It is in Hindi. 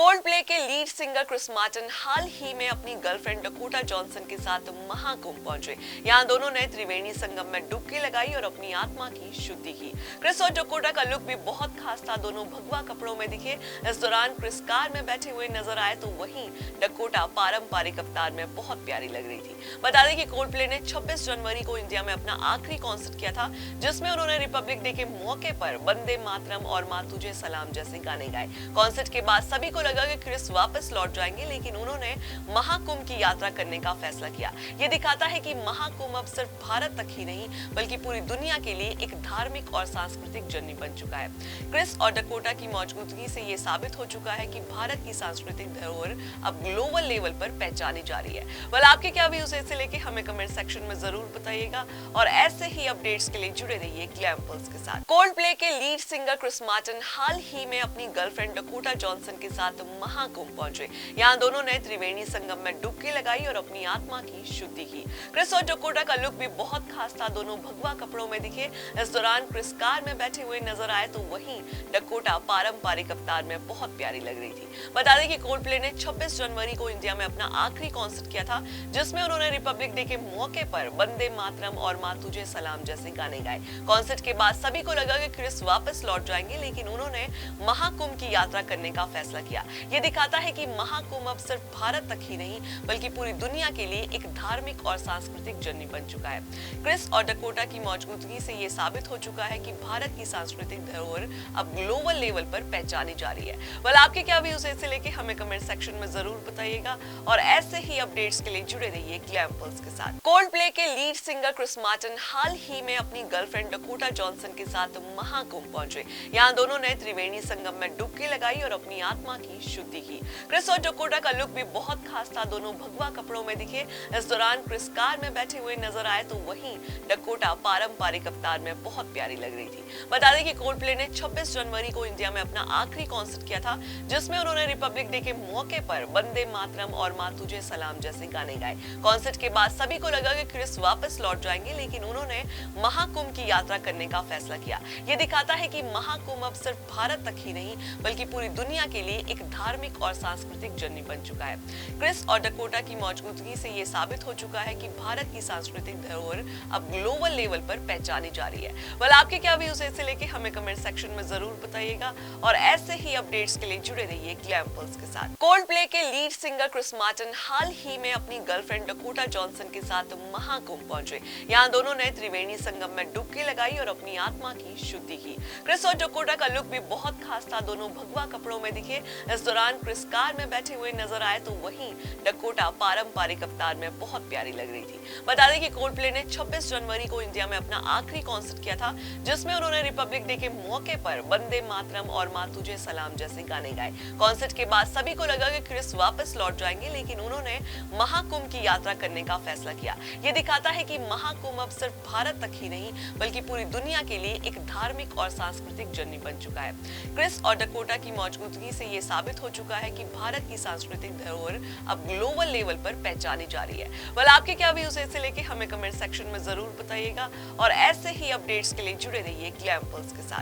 कोल्डप्ले के लीड सिंगर क्रिस मार्टिन हाल ही में अपनी गर्लफ्रेंड डकोटा जॉनसन के साथ महाकुंभ पहुंचे। यहां दोनों ने त्रिवेणी संगम में डुबकी लगाई और अपनी आत्मा की शुद्धि की। क्रिस और डकोटा का लुक भी बहुत खास था। दोनों भगवा कपड़ों में दिखे। इस दौरान क्रिस कार में बैठे हुए नजर आए तो वहीं डकोटा पारंपरिक अवतार में बहुत प्यारी लग रही थी। बता दें कि कोल्डप्ले ने 26 जनवरी को इंडिया में अपना आखिरी कॉन्सर्ट किया था, जिसमें उन्होंने रिपब्लिक डे के मौके पर वंदे मातरम और माँ तुझे सलाम जैसे गाने गाए। कॉन्सर्ट के बाद सभी को लगा कि क्रिस वापस लौट जाएंगे, लेकिन उन्होंने महाकुंभ की यात्रा करने का फैसला किया। ये दिखाता है कि महाकुंभ अब सिर्फ भारत तक ही नहीं बल्कि पूरी दुनिया के लिए एक धार्मिक और सांस्कृतिक जर्नी बन चुका है। क्रिस और डकोटा की मौजूदगी से ये साबित हो चुका है कि भारत की सांस्कृतिक धरोहर अब ग्लोबल लेवल पर पहचानी जा रही है। वाल आपके क्या व्यूज है, इसे लेके हमें कमेंट सेक्शन में जरूर बताइएगा और ऐसे ही अपडेट्स के लिए जुड़े रहिए ग्लैम पल्स के साथ। कोल्डप्ले के लीड सिंगर क्रिस मार्टिन हाल ही में अपनी गर्लफ्रेंड डकोटा जॉनसन के साथ महाकुंभ पहुंचे। यहां दोनों ने त्रिवेणी संगम में डुबकी लगाई और अपनी आत्मा की शुद्धि की। क्रिस और डकोटा का लुक भी बहुत खास था। दोनों भगवा कपड़ों में दिखे। इस दौरान क्रिस कार में बैठे हुए नजर आए तो वहीं डकोटा पारंपरिक अवतार में बहुत प्यारी लग रही थी। बता दें कि कोल्डप्ले ने 26 जनवरी को इंडिया में अपना आखिरी कॉन्सर्ट किया था, जिसमें उन्होंने रिपब्लिक डे के मौके पर वंदे मातरम और माँ तुझे सलाम जैसे गाने गाए। कॉन्सर्ट के बाद सभी को लगा कि क्रिस वापस लौट जाएंगे, लेकिन उन्होंने महाकुंभ की यात्रा करने का फैसला किया। ये दिखाता है कि महाकुंभ अब सिर्फ भारत तक ही नहीं बल्कि पूरी दुनिया के लिए एक धार्मिक और सांस्कृतिक जर्नी बन चुका है। क्रिस और डकोटा की मौजूदगी से ये साबित हो चुका है कि भारत की सांस्कृतिक धरोहर अब ग्लोबल लेवल पर पहचानी जा रही है। वाल आपके क्या व्यूज है, इसे लेके हमें कमेंट सेक्शन में जरूर बताइएगा और ऐसे ही अपडेट्स के लिए जुड़े रहिए ग्लैम पल्स के साथ। कोल्डप्ले के लीड सिंगर क्रिस मार्टिन हाल ही में अपनी गर्लफ्रेंड डकोटा जॉनसन के साथ महाकुंभ पहुंचे। यहाँ दोनों ने त्रिवेणी संगम में डुबकी लगाई और अपनी आत्मा की शुद्धि की। क्रिस और डकोटा का लुक भी बहुत खास था। दोनों भगवा कपड़ों में दिखे। इस दौरान क्रिस कार में बैठे हुए नजर आए तो वहीं डकोटा पारंपरिक अवतार में बहुत प्यारी लग रही थी। बता दें कि कोल्डप्ले ने 26 जनवरी को इंडिया में अपना आखिरी कॉन्सर्ट किया था, जिसमें उन्होंने रिपब्लिक डे के मौके पर वंदे मातरम और माँ तुझे सलाम जैसे गाने गाए। कॉन्सर्ट के बाद सभी को लगा कि क्रिस वापस लौट जाएंगे, लेकिन उन्होंने महाकुंभ की यात्रा करने का फैसला किया। ये दिखाता है कि महाकुंभ अब सिर्फ भारत तक ही नहीं बल्कि पूरी दुनिया के लिए एक धार्मिक और सांस्कृतिक जर्नी बन चुका है। क्रिस और डकोटा की मौजूदगी से ये साबित हो चुका है कि भारत की सांस्कृतिक धरोहर अब ग्लोबल लेवल पर पहचानी जा रही है। वाल आपके क्या व्यूज है, इसे लेके हमें कमेंट सेक्शन में जरूर बताइएगा और ऐसे ही अपडेट्स के लिए जुड़े रहिए ग्लैम पल्स के साथ। कोल्डप्ले के लीड सिंगर क्रिस मार्टिन हाल ही में अपनी गर्लफ्रेंड डकोटा जॉनसन के साथ महाकुंभ पहुंचे। यहाँ दोनों ने त्रिवेणी संगम में डुबकी लगाई और अपनी आत्मा की शुद्धि की। क्रिस और डकोटा का लुक भी बहुत खास था। दोनों भगवा कपड़ों में दिखे। इस दौरान क्रिस कार में बैठे हुए नजर आए तो वहीं डकोटा पारंपरिक अवतार में बहुत प्यारी लग रही थी। बता दें कि कोल्डप्ले ने 26 जनवरी को इंडिया में अपना आखिरी कॉन्सर्ट किया था, जिसमें उन्होंने रिपब्लिक डे के मौके पर वंदे मातरम और माँ तुझे सलाम जैसे गाने गाए। कॉन्सर्ट के बाद सभी को लगा कि क्रिस वापस लौट जाएंगे, लेकिन उन्होंने महाकुंभ की यात्रा करने का फैसला किया। ये दिखाता है कि महाकुंभ अब सिर्फ भारत तक ही नहीं बल्कि पूरी दुनिया के लिए एक धार्मिक और सांस्कृतिक जर्नी बन चुका है। क्रिस और डकोटा की मौजूदगी से ये साबित हो चुका है कि भारत की सांस्कृतिक धरोहर अब ग्लोबल लेवल पर पहचानी जा रही है। वाल आपके क्या व्यूज है, इसे लेके हमें कमेंट सेक्शन में जरूर बताइएगा और ऐसे ही अपडेट्स के लिए जुड़े रहिए ग्लैम पल्स के साथ।